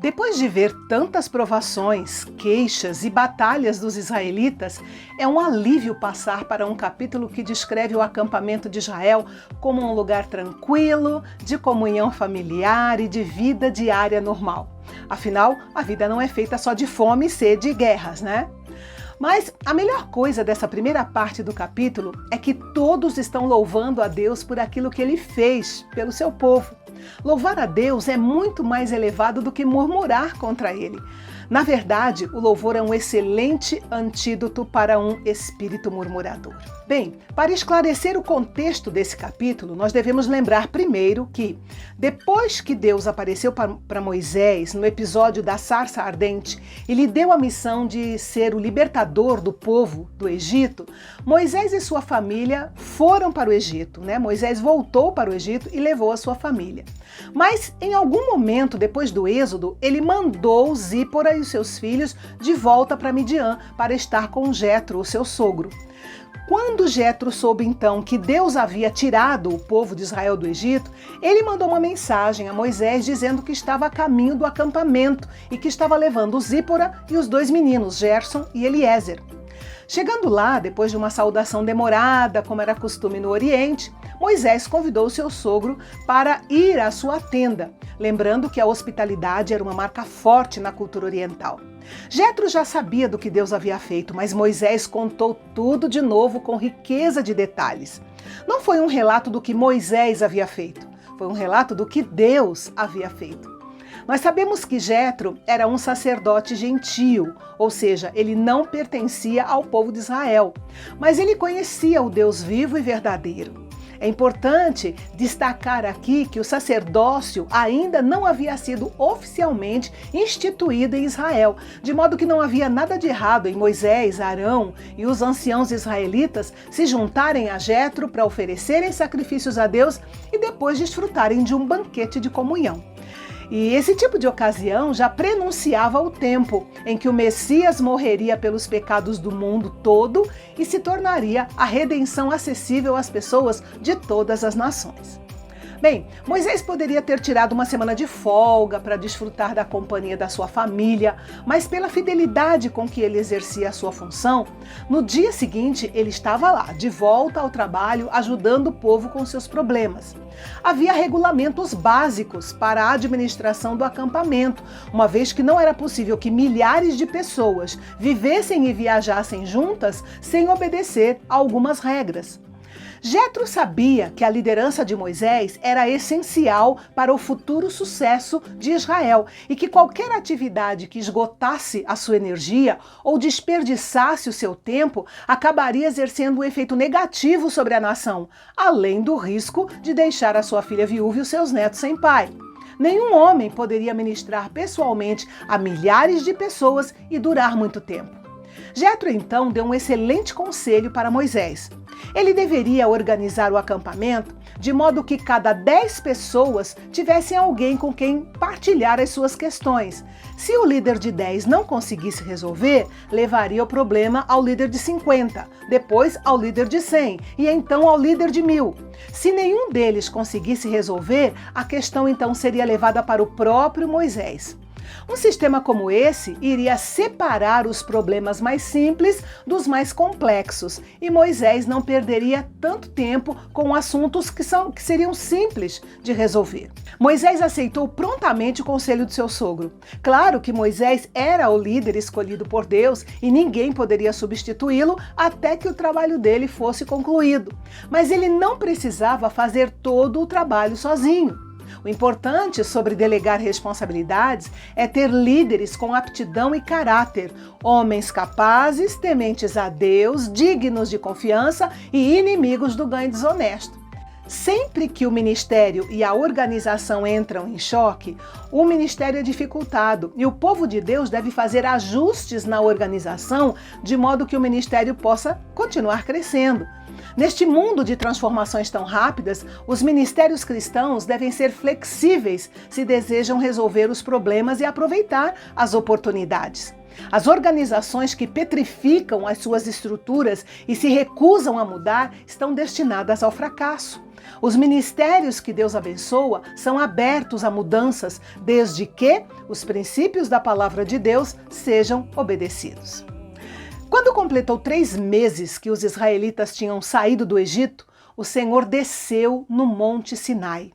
Depois de ver tantas provações, queixas e batalhas dos israelitas, é um alívio passar para um capítulo que descreve o acampamento de Israel como um lugar tranquilo, de comunhão familiar e de vida diária normal. Afinal, a vida não é feita só de fome, sede e guerras, né? Mas a melhor coisa dessa primeira parte do capítulo é que todos estão louvando a Deus por aquilo que Ele fez pelo seu povo. Louvar a Deus é muito mais elevado do que murmurar contra Ele. Na verdade, o louvor é um excelente antídoto para um espírito murmurador. Bem, para esclarecer o contexto desse capítulo, nós devemos lembrar primeiro que, depois que Deus apareceu para Moisés no episódio da sarça ardente e lhe deu a missão de ser o libertador do povo do Egito, Moisés e sua família foram para o Egito, né? Moisés voltou para o Egito e levou a sua família. Mas, em algum momento depois do êxodo, ele mandou Zípora e os seus filhos de volta para Midian para estar com Jetro, o seu sogro. Quando Jetro soube então que Deus havia tirado o povo de Israel do Egito, ele mandou uma mensagem a Moisés dizendo que estava a caminho do acampamento e que estava levando Zípora e os dois meninos, Gerson e Eliezer. Chegando lá, depois de uma saudação demorada, como era costume no Oriente, Moisés convidou seu sogro para ir à sua tenda, lembrando que a hospitalidade era uma marca forte na cultura oriental. Jetro já sabia do que Deus havia feito, mas Moisés contou tudo de novo com riqueza de detalhes. Não foi um relato do que Moisés havia feito, foi um relato do que Deus havia feito. Nós sabemos que Jetro era um sacerdote gentio, ou seja, ele não pertencia ao povo de Israel, mas ele conhecia o Deus vivo e verdadeiro. É importante destacar aqui que o sacerdócio ainda não havia sido oficialmente instituído em Israel, de modo que não havia nada de errado em Moisés, Arão e os anciãos israelitas se juntarem a Jetro para oferecerem sacrifícios a Deus e depois desfrutarem de um banquete de comunhão. E esse tipo de ocasião já prenunciava o tempo em que o Messias morreria pelos pecados do mundo todo e se tornaria a redenção acessível às pessoas de todas as nações. Bem, Moisés poderia ter tirado uma semana de folga para desfrutar da companhia da sua família, mas pela fidelidade com que ele exercia a sua função, no dia seguinte ele estava lá, de volta ao trabalho, ajudando o povo com seus problemas. Havia regulamentos básicos para a administração do acampamento, uma vez que não era possível que milhares de pessoas vivessem e viajassem juntas sem obedecer a algumas regras. Jetro sabia que a liderança de Moisés era essencial para o futuro sucesso de Israel e que qualquer atividade que esgotasse a sua energia ou desperdiçasse o seu tempo acabaria exercendo um efeito negativo sobre a nação, além do risco de deixar a sua filha viúva e os seus netos sem pai. Nenhum homem poderia ministrar pessoalmente a milhares de pessoas e durar muito tempo. Jetro então deu um excelente conselho para Moisés. Ele deveria organizar o acampamento de modo que cada 10 pessoas tivessem alguém com quem partilhar as suas questões. Se o líder de 10 não conseguisse resolver, levaria o problema ao líder de 50, depois ao líder de 100 e então ao líder de 1000. Se nenhum deles conseguisse resolver, a questão então seria levada para o próprio Moisés. Um sistema como esse iria separar os problemas mais simples dos mais complexos e Moisés não perderia tanto tempo com assuntos que seriam simples de resolver. Moisés aceitou prontamente o conselho do seu sogro. Claro que Moisés era o líder escolhido por Deus e ninguém poderia substituí-lo até que o trabalho dele fosse concluído. Mas ele não precisava fazer todo o trabalho sozinho. O importante sobre delegar responsabilidades é ter líderes com aptidão e caráter, homens capazes, tementes a Deus, dignos de confiança e inimigos do ganho desonesto. Sempre que o ministério e a organização entram em choque, o ministério é dificultado e o povo de Deus deve fazer ajustes na organização de modo que o ministério possa continuar crescendo. Neste mundo de transformações tão rápidas, os ministérios cristãos devem ser flexíveis se desejam resolver os problemas e aproveitar as oportunidades. As organizações que petrificam as suas estruturas e se recusam a mudar estão destinadas ao fracasso. Os ministérios que Deus abençoa são abertos a mudanças, desde que os princípios da palavra de Deus sejam obedecidos. Quando completou 3 meses que os israelitas tinham saído do Egito, o Senhor desceu no Monte Sinai.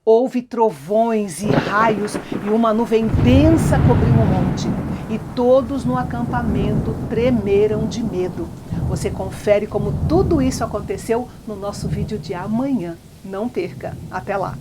Houve trovões e raios e uma nuvem densa cobriu o monte. E todos no acampamento tremeram de medo. Você confere como tudo isso aconteceu no nosso vídeo de amanhã. Não perca. Até lá!